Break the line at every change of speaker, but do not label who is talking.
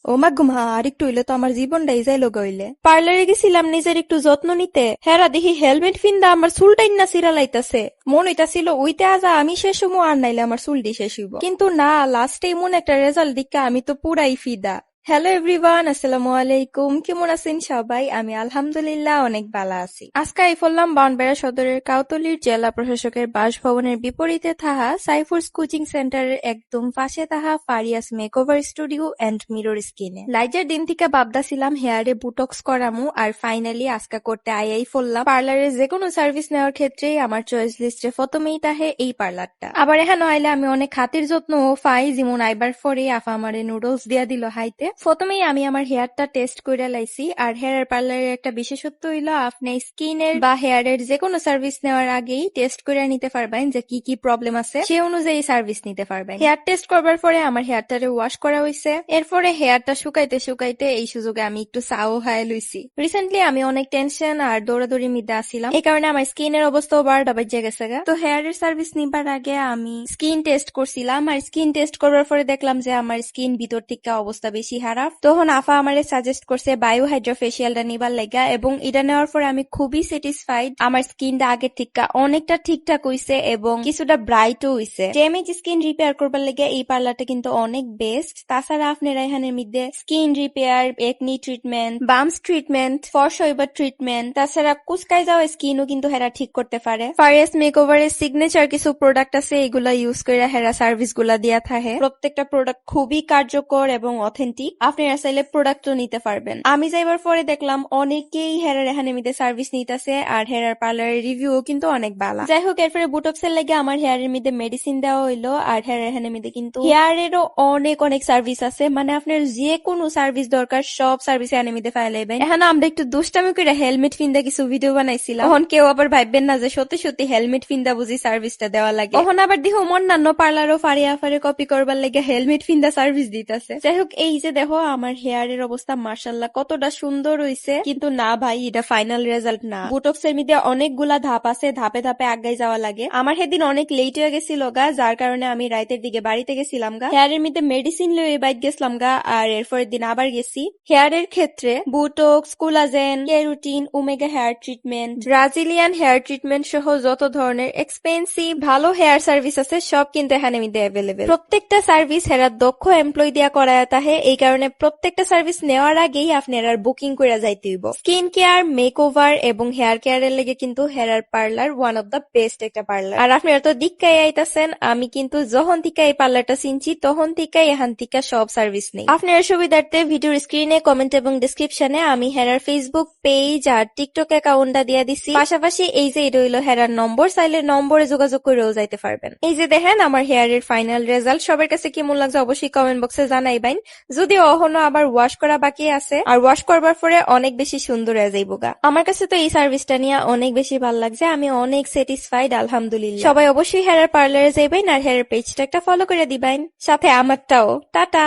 ও মা ঘুমা আর একটু হইলে তো আমার জীবনটাই যাইলো গইলে। পার্লারে গেছিলাম নিজের একটু যত্ন নিতে, হেরা দেখি হেলমেট ফিন্দা আমার চুলটাই না সিরালাইতাছে। মন হইতাছিল উইতে আজা আমি শেষ হমু আর নাইলে আমার চুলটি শেষ হইব, কিন্তু না, লাস্টে এমন একটা রেজাল্ট দিকা আমি তো পুরাই ফিদা। হ্যালো এভরিওয়ান, আসসালামু আলাইকুম। কেমন আছেন সবাই? আমি আলহামদুলিল্লাহ অনেক ভালো আছি। আজকে আইফুল্লাম বানবেড়া সদরের কাউতলির জেলা প্রশাসকের বাসভবনের বিপরীতে থাহা সাইফুরস কোচিং সেন্টারের একদম পাশে থাহা ফারিয়াস মেকওভার স্টুডিও এন্ড মিরর স্কিনে। লাইজের দিন থেকে ভাবদাছিলাম হেয়ারে বুটক্স করামু, আর ফাইনালি আজকা করতে আইয়াই ফেললাম। পার্লারের যে কোনো সার্ভিস নেওয়ার ক্ষেত্রেই আমার চয়েস লিস্টে প্রথমেই তাহে এই পার্লারটা। আবার এখানে আইলে আমি অনেক খাতির যত্ন ও পাই, যেমন আইবার পরে আফা আমারে নুডলস দিয়া দিল হাইতে। প্রথমেই আমি আমার হেয়ারটা টেস্ট কইরা লাইছি। আর হেয়ার পার্লারের একটা বিশেষত্ব হইলো আপনি স্কিনের বা হেয়ারের যে কোনো সার্ভিস নেওয়ার আগেই টেস্ট কইরা নিতে পারবেন যে কি কি প্রবলেম আছে, সে অনুযায়ী সার্ভিস নিতে পারবেন। হেয়ার টেস্ট করবার পরে আমার হেয়ারটারে ওয়াশ করা হইছে। এরপরে হেয়ারটা শুকাইতে শুকাইতে এই সুযোগে আমি একটু চাও খাইয়া লইছি। রিসেন্টলি আমি অনেক টেনশন আর দৌড়াদৌড়ির মধ্যে আসছিলাম, এই কারণে আমার স্কিনের অবস্থাও বারোটা বাজে গেছে গা। তো হেয়ারের সার্ভিস নিবার আগে আমি স্কিন টেস্ট করছিলাম, আর স্কিন টেস্ট করবার পরে দেখলাম যে আমার স্কিন ভিতর থেকে অবস্থা বেশি খারাপ। তখন আফা আমারে সাজেস্ট করছে বায়ো হাইড্রা ফেসিয়ালটা নিবার লাগা, এবং এটা নেওয়ার পরে আমি খুবই স্যাটিসফাইড। আমার স্কিনটা আগের থেকে অনেকটা ঠিকঠাক হইছে এবং কিছুটা ব্রাইটও হইছে। ড্যামেজ স্কিন রিপেয়ার করবার লাগা এই পার্লারটা কিন্তু অনেক বেস্ট। তাছাড়া আপনারা এখানের মধ্যে স্কিন রিপেয়ার, একনি ট্রিটমেন্ট, বামস ট্রিটমেন্ট, ফর্সা হইবার ট্রিটমেন্ট, তাছাড়া কুচকাই যাওয়া স্কিনও কিন্তু হেরা ঠিক করতে পারে। ফারিয়াস মেকওভারের সিগনেচার কিছু প্রোডাক্ট আছে, এগুলা ইউজ করে হেরা সার্ভিস গুলা দিয়া থাকে। প্রত্যেকটা প্রোডাক্ট খুবই কার্যকর এবং অথেন্টিক। আপনারা চাইলে প্রোডাক্টও নিতে পারবেন। আমি যাইবার পরে দেখলাম অনেকেই হেরার এখানে মিতে সার্ভিস নিতেছে, আর হেরার পার্লারের রিভিউ কিন্তু অনেক ভালো। যাই হোক, এরপরে বুটক্সের লেগে আমার হেয়ারের মধ্যে মেডিসিন দেওয়া হইলো, আর হেয়ারের এখানে মধ্যে কিন্তু হেয়ারেরও অনেক অনেক সার্ভিস আছে, মানে আপনার যে কোনো সার্ভিস দরকার সব সার্ভিস এখানে মধ্যে ফাইলাইবেন। এখানে আমরা একটু দুষ্টামি করে হেলমেট ফিন্দা কিছু ভিডিও বানাইছিলাম, তখন কেউ আবার ভাববেন না যে সত্যি সত্যি হেলমেট ফিন্দা বুঝি সার্ভিসটা দেওয়া লাগে। তখন আবার দেখো অন্যান্য পার্লারও ফারিয়া ফারে কপি করবার লেগে হেলমেট ফিন্দা সার্ভিস দিতেছে। যাই হোক, এই যে দেখো আমার হেয়ারের অবস্থা মাশাআল্লাহ কতটা সুন্দর হইছে, কিন্তু না ভাই, এটা ফাইনাল রেজাল্ট না। বুটক্সের মধ্যে অনেকগুলা ধাপ আছে, ধাপে ধাপে আগাই যাওয়া লাগে। আমার সেদিন অনেক লেট হয়ে গেছিল গা, যার কারণে আমি রাতের দিকে বাড়িতে গেছিলাম গা। হেয়ারের মধ্যে মেডিসিন লয়ে বাইট গেছিলাম গা, আর এরপরের দিন আবার গেছি। হেয়ারের ক্ষেত্রে botox, collagen, keratin, omega hair treatment, Brazilian hair treatment সহ যত ধরনের এক্সপেন্সিভ ভালো হেয়ার সার্ভিস আছে সব কিন্তু এখানে মধ্যে অ্যাভেলেবেল। প্রত্যেকটা সার্ভিস হেরা দক্ষ এমপ্লয় দিয়া করায় তাহে, এই কারণে প্রত্যেকটা সার্ভিস নেওয়ার আগেই আপনারা বুকিং করে যাইতে হইব। স্কিন কেয়ার, মেকওভার এবং হেয়ার কেয়ারের লেগে কিন্তু hair parlour one of the best একটা পার্লার। আর আপনারা তো দিক্কাই আইতাছেন, আমি কিন্তু যখন থেকে এই পার্লারটা চিনছি তখন থেকে এখান থেকে সব সার্ভিস নেই। আপনার সুবিধার্থে ভিডিওর স্ক্রিনে, কমেন্ট এবং ডিসক্রিপশনে আমি হেরার ফেসবুক পেজ আর টিকটক অ্যাকাউন্টটা দিয়ে দিছি। পাশাপাশি এই যে এটা হইলো হেরার নম্বর, চাইলে নম্বরে যোগাযোগ করেও যাইতে পারবেন। এই যে দেখেন আমার হেয়ারের ফাইনাল রেজাল্ট। সবার কাছে কেমন লাগছে অবশ্যই কমেন্ট বক্সে জানাইবেন। যদি অহনো আবার ওয়াশ করা বাকি আছে, আর ওয়াশ করবার পরে অনেক বেশি সুন্দর হয়ে যাইব গা। আমার কাছে তো এই সার্ভিসটা নিয়ে অনেক বেশি ভালো লাগছে, আমি অনেক স্যাটিসফাইড আলহামদুলিল্লাহ। সবাই অবশ্যই হেয়ার পার্লারে যাইবেন আর হেয়ার পেজটা একটা ফলো করে দিবেন, সাথে আমারটাও। টাটা।